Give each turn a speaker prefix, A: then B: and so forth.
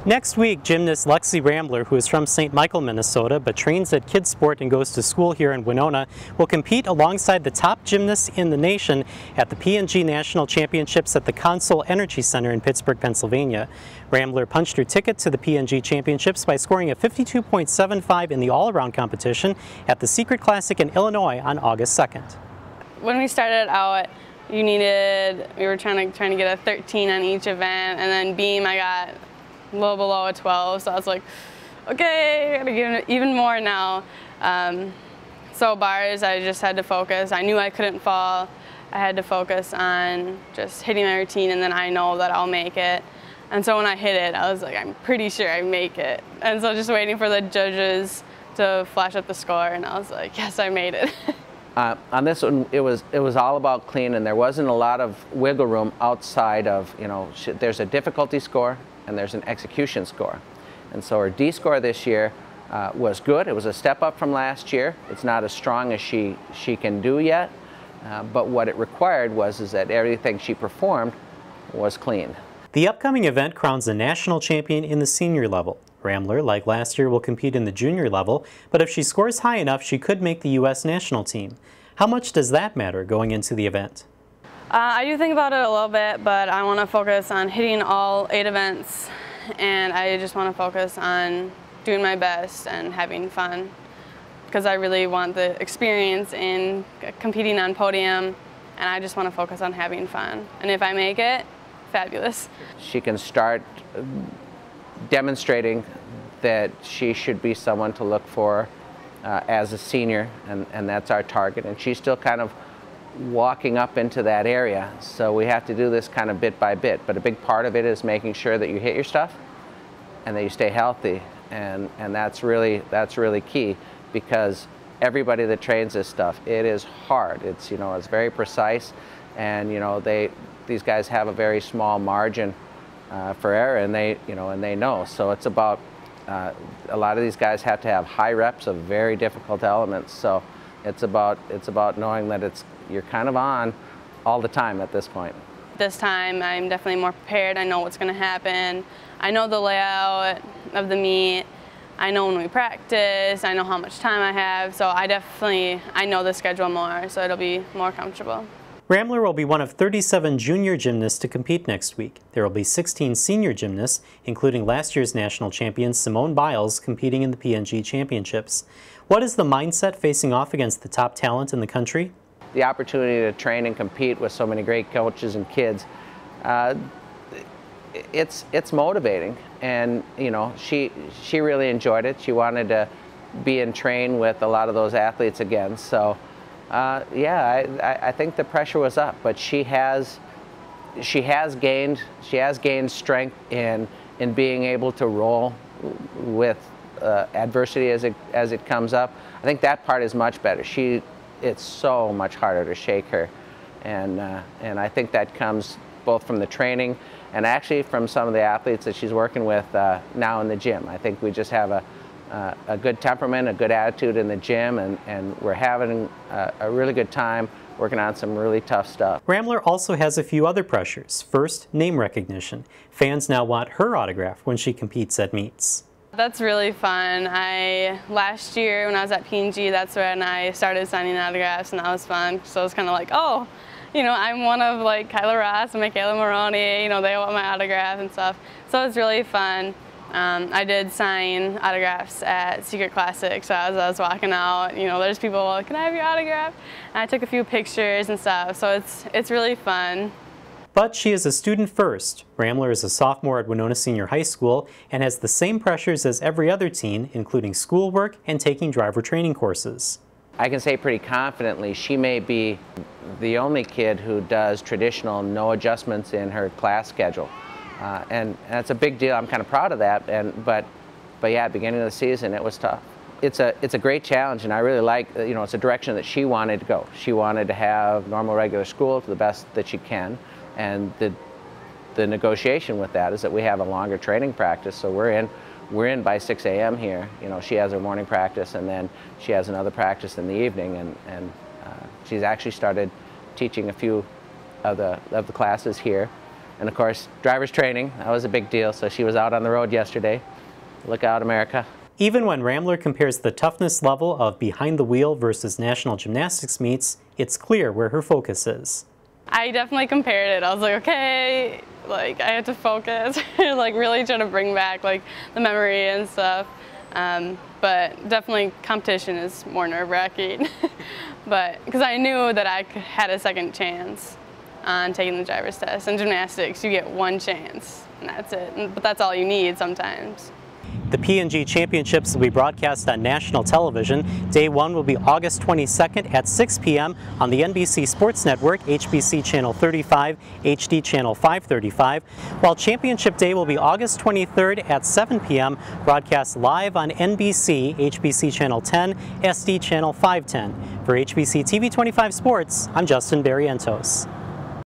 A: Next week, gymnast Lexy Ramler, who is from St. Michael, Minnesota, but trains at Kids Sport and goes to school here in Winona, will compete alongside the top gymnasts in the nation at the P&G National Championships at the Consol Energy Center in Pittsburgh, Pennsylvania. Ramler punched her ticket to the P&G Championships by scoring a 52.75 in the all-around competition at the Secret Classic in Illinois on August 2nd.
B: When we started out, we were trying to get a 13 on each event, and then beam I got a little below a 12, so I was like, okay, I gotta get even more now. So bars, I just had to focus. I knew I couldn't fall. I had to focus on just hitting my routine, and then I know that I'll make it. And so when I hit it, I was like, I'm pretty sure I make it. And so just waiting for the judges to flash up the score, and I was like, yes, I made it.
C: On this one, it was all about clean, and there wasn't a lot of wiggle room outside of, there's a difficulty score and there's an execution score. And so her D score this year was good. It was a step up from last year. It's not as strong as she can do yet, but what it required is that everything she performed was clean.
A: The upcoming event crowns a national champion in the senior level. Ramler, like last year, will compete in the junior level, but if she scores high enough, she could make the U.S. national team. How much does that matter going into the event?
B: I do think about it a little bit, but I want to focus on hitting all 8 events, and I just want to focus on doing my best and having fun, because I really want the experience in competing on podium, and I just want to focus on having fun. And if I make it, fabulous.
C: She can start demonstrating that she should be someone to look for as a senior, and that's our target, and she's still kind of walking up into that area, so we have to do this kind of bit by bit, but a big part of it is making sure that you hit your stuff and that you stay healthy, and that's really key, because everybody that trains this stuff, it is hard. It's it's very precise, and these guys have a very small margin for error, and they know. So it's about a lot of these guys have to have high reps of very difficult elements. So it's about knowing that you're kind of on all the time at this point.
B: This time I'm definitely more prepared. I know what's going to happen. I know the layout of the meet. I know when we practice. I know how much time I have. So I know the schedule more, so it'll be more comfortable.
A: Ramler will be one of 37 junior gymnasts to compete next week. There will be 16 senior gymnasts, including last year's national champion Simone Biles, competing in the P&G Championships. What is the mindset facing off against the top talent in the country?
C: The opportunity to train and compete with so many great coaches and kids, it's motivating, and she really enjoyed it. She wanted to be and train with a lot of those athletes again. So. Yeah, I think the pressure was up, but she has gained strength in being able to roll with adversity as it comes up. I think that part is much better. It's so much harder to shake her, and I think that comes both from the training and actually from some of the athletes that she's working with now in the gym. I think we just have a good temperament, a good attitude in the gym, and we're having a really good time working on some really tough stuff.
A: Ramler also has a few other pressures. First, name recognition. Fans now want her autograph when she competes at meets.
B: That's really fun. Last year when I was at P&G, that's when I started signing autographs, and that was fun. So it's kind of like, oh, I'm one of like Kyla Ross and Michaela Maroney, they want my autograph and stuff. So it's really fun. I did sign autographs at Secret Classic, so as I was walking out, there's people like, can I have your autograph? And I took a few pictures and stuff, so it's really fun.
A: But she is a student first. Ramler is a sophomore at Winona Senior High School and has the same pressures as every other teen, including schoolwork and taking driver training courses.
C: I can say pretty confidently she may be the only kid who does traditional no adjustments in her class schedule. And that's a big deal. I'm kind of proud of that. But yeah, at the beginning of the season, it was tough. It's a great challenge, and I really like, it's a direction that she wanted to go. She wanted to have normal regular school to the best that she can, and the negotiation with that is that we have a longer training practice. So we're in by 6 a.m. here. She has her morning practice, and then she has another practice in the evening, and she's actually started teaching a few of the classes here. And of course, driver's training, that was a big deal. So she was out on the road yesterday. Look out, America.
A: Even when Ramler compares the toughness level of behind the wheel versus national gymnastics meets, it's clear where her focus is.
B: I definitely compared it. I was like, okay, like I had to focus, like really try to bring back like the memory and stuff. But definitely competition is more nerve-wracking. But because I knew that I had a second chance on taking the driver's test. In gymnastics, you get one chance, and that's it. But that's all you need sometimes.
A: The P&G Championships will be broadcast on national television. Day 1 will be August 22nd at 6 p.m. on the NBC Sports Network, HBC Channel 35, HD Channel 535, while Championship Day will be August 23rd at 7 p.m., broadcast live on NBC, HBC Channel 10, SD Channel 510. For HBC TV 25 Sports, I'm Justin Barrientos.